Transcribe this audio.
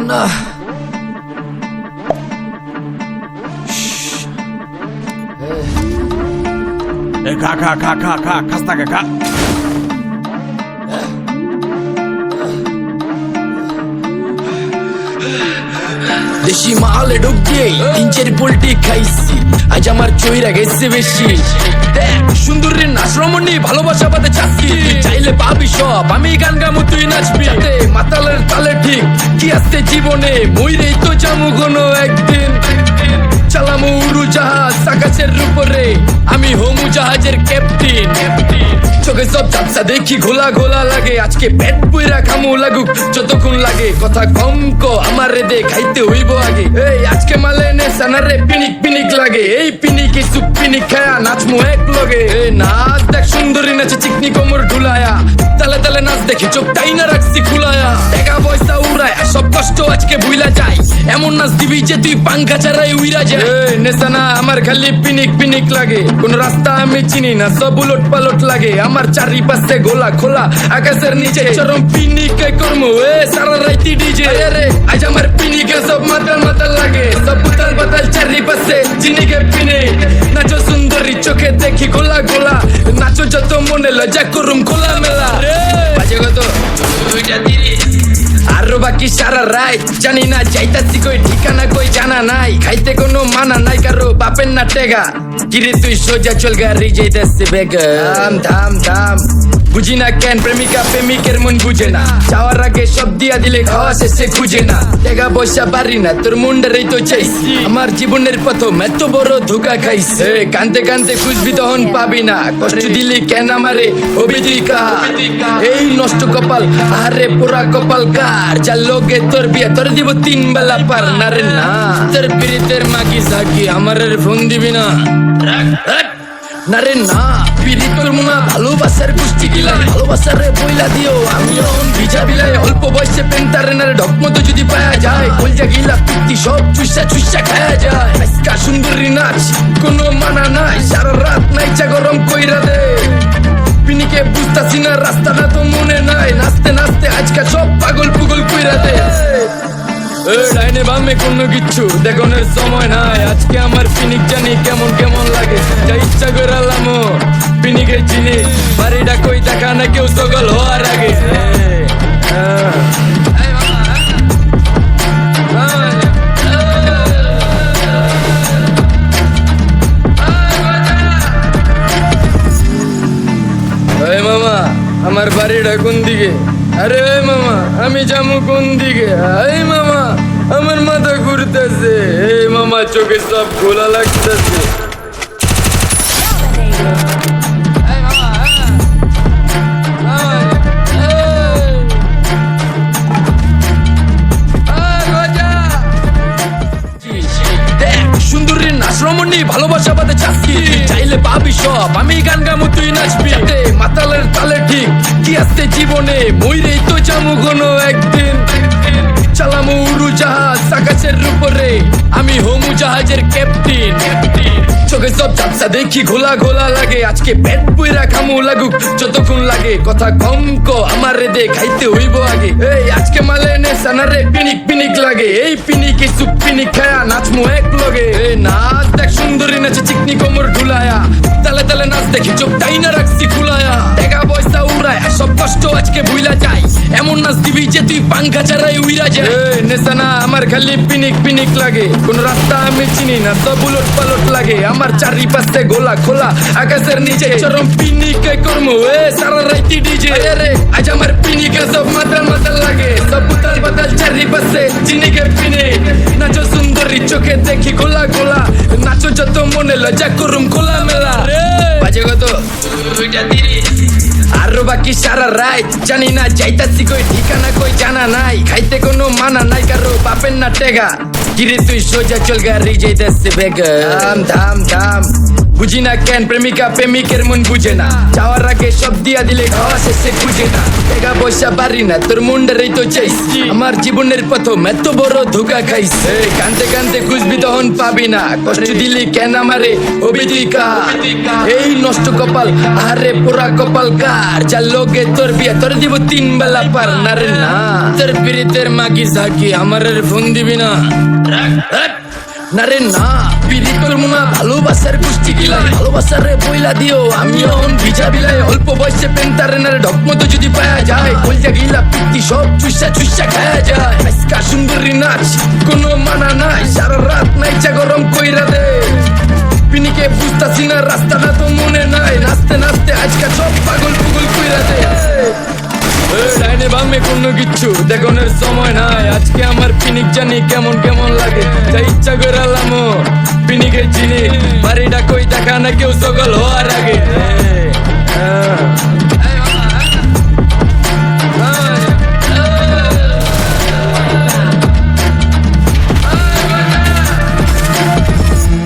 না। খা খা খা খা খা খাস্তা খা। দেশি মালে ডুব দিয়ে 3-4 পোল্টি খাইছি, আজ আমার চইরা গেছে বেশি। দেখ সুন্দরীর নাচ রমণী, ভালোবাসা পাতে চাচ্ছি, তুই চাইলে পাবি সব, আমি গান গামু তুই নাচবি। মাতালের তালে ঠিক কি আসতে জীবনে, মইরেই তো যামু কোনো একদিন। চালামু উড়ু জাহাজ আকাশের উপরে, আমি হোমু জাহাজের ক্যাপ্টেন। চোখে সব ঝাপসা দেখি ঘোলা ঘোলা লাগে, আজকে পেট পুইরা খামু লাগুক যতক্ষণ লাগে। কথা কম কো আমার রে দে খাইতে হইব আগে। এই আজকে মালে নে সানারে পিনিক পিনিক লাগে, এই পিনিকে সুপ পিনিক খায়া নাচমু এক লগে। এই নাচ দেখ সুন্দরী নাচে চিকনি কোমর ঢুলায়া, তালে তালে নাচ দেখি চোখ টাইনা রাখছি খুলায়া। টাকা পয়সা উড়ায় সব কষ্ট আজকে ভুইলা যায়, এমন নাচ দিবি যে তুই পাঙ্খা ছাড়াই উইরা যায়। নেশানা আমার খালি পিনিক পিনিক লাগে, কোন রাস্তা আমি চিনি না, সব উলট পালট লাগে। আমার চারিপাশে গোলা খোলা আকাশের নিচে, চরম পিনিকে করমু সারা রাইতি ডিজে। আজ আমার পিনিকে সব মাতাল মাতাল লাগে, সব উতাল পাতাল চারিপাশে চিনিকে পিনে। নাচো সুন্দরী চোখে দেখি গোলা গোলা, নাচো যত মনে লজ্জা করুম খোলা মেলা। বাজে কত দুইটা তিরিশ, আরো বাকি সারা রাত জানি না যাইতাছি কই ঠিকানা কই জানা নাই। খাইতে কোনো মানা নাই কারো বাপের না টেগা, কিরে তুই সোজা চল গাড়ি যাইতাছি বেগা। থাম থাম থাম, বুঝি না কেন প্রেমিকা প্রেমিকের মন বুঝে না, যাওয়ার আগে সব দিয়া দিলে খাওয়া শেষে খুঁজে না। টাকা পয়সা পারি না তোর মুন্ডারেই তো চাইছি, আমার জীবনের প্রথম এত বড় ধোকা খাইছে। কানতে কানতে খুঁজবি তখন পাবি না, কষ্ট দিলি কেন আমারে অবিদিকা। এই নষ্ট কপাল আরে পোড়া কপাল কার, যার লোকে তোর বিয়ে তোর দিব 3 বেলা পার না রে না। তোর পিরিতের মাগি সাকি আমার ফোন দিবি না না রে না। পিরিত করবো না ভালোবাসার গোষ্ঠী গিলাই, ভালোবাসার বইলা দিও আমি ভিজা বিলাই। অল্প বয়সে পেন্টারে না ঢক মতো যদি পাওয়া যায়, কলজা গিলা পিত্তি সব চুষা চুষা খায়া যায়। আজকা সুন্দরী নাচ কোনো মানা নাই, সারা রাত নাইচা গরম কইরা দে। পিনিকে বুঝতাছি না রাস্তাটা তো মনে নাই, নাচতে নাচতে আজকা সব পাগল পুগল কইরা দে। ডাইনে বামে কোনো কিচ্ছু দেখনের সময় নাই, আজকে আমার পিনিক জানি কেমন কেমন লাগে। যা ইচ্ছা করে লামো পিনিকের চিনি, বাড়িটা কই দেখা না কেউ সকল হওয়ার আগে। মামা আমার বাড়িটা কোন দিকে? আরে মামা আমি যাবো কোন দিকে? এই মামা আমার মাথা ঘুরতেছে, এই মামা চোখে সব খোলা লাগতেছে। সুন্দরীর নাচ রমণী, ভালোবাসা পাতে চাচ্ছি, চাইলে পাবি সব, আমি গান গামু তুই নাচবি। মাতালের তালে ঠিক কি আসতে জীবনে, মইরেই তো যামু কোনো একদিন। চালামু উড়ু জাহাজ আকাশের উপরে, আমি হোমু জাহাজের ক্যাপ্টেন। চোখে সব ঝাপসা দেখি ঘোলা ঘোলা লাগে, আজকে পেট পুইরা খামু লাগুক যতক্ষণ লাগে। কথা কম কো আমার রে দে খাইতে হইব আগে। এই আজকে মালে নে সানারে পিনিক পিনিক লাগে, এই পিনিকে সুপ পিনিক খায়া নাচমু এক লগে। এই নাচ দেখ সুন্দরী নাচে চিকনি কোমর ঢুলায়া, তালে তালে নাচ দেখি চোখ টাইনা রাখছি খুলায়া। টাকা পয়সা উড়ায় সব কষ্ট আজকে ভুইলা যায়, এমন নাচ দিবি যে তুই পাঙ্খা ছাড়াই উইরা যায়। নেশানা আমার খালি পিনিক পিনিক লাগে, কোন রাস্তা আমি চিনি না, সব উলট পালট লাগে। আমার চারিপাশে গোলা খোলা আকাশের নিচে, চরম পিনিকে করমু সারা রাইতি ডিজে। আজ আমার পিনিকে সব মাতাল মাতাল লাগে, সব উতাল পাতাল চারিপাশে চিনিকে পিনে। নাচো সুন্দরী চোখে দেখি গোলা গোলা, নাচো যত মনে লজ্জা করুম খোলা মেলা। বাজে কত দুইটা তিরিশ, আরো বাকি সারা রাত জানি না যাইতাছি কই ঠিকানা কই জানা নাই। খাইতে কোনো মানা নাই কারো বাপের না টেগা, কিরে তুই সোজা চল গাড়ি যাইতাছি বেগা। থাম থাম থাম, বুঝি না কেন প্রেমিকা প্রেমিকের মন বুঝে না, যাওয়ার আগে সব দিয়া দিলে খাওয়া শেষে খুঁজে না। টাকা পয়সা পারি না তোর মুন্ডারেই তো চাইছি, আমার জীবনের প্রথম এত বড় ধোকা খাইছে। কানতে কানতে খুঁজবি তখন পাবি না, কষ্ট দিলি কেন আমারে অবিদিকা। এই নষ্ট কপাল আরে পোড়া কপাল কার, যার লোকে তোর বিয়ে তোর দিব 3 বেলা পার না রে না। তোর পিরিতের মাগি ঝাঁকি আমার ফোন দিবি না না রে না। পিরি করবো না ভালোবাসার কুষ্টি গিলাই, ভালোবাসার রে বইলা দিও আমি অন ভিজা বিলাই। অল্প বয়সে পেন্টারে না রে ঢকমতো যদি পায়া যায়, কলজা গিলা পিত্তি সব চুষা চুষা খায়া যায়। আজকা সুন্দরী নাচ কোনো মানা নাই, সারা রাত নাইচা গরম কইরা দে। পিনিকে বুঝতাছি না রাস্তাটা তো মনে নাই, নাচতে নাচতে আজকা সব পাগল পুগল কইরা দে। ডাইনে বামে কোনো কিচ্ছু দেখনের সময় নাই, আজকে আমার পিনিক জানি কেমন কেমন লাগে। যা ইচ্ছা করে লামো পিনিকে চিনি, বাড়িটা কই দেখা না কেউ সকল হওয়ার আগে।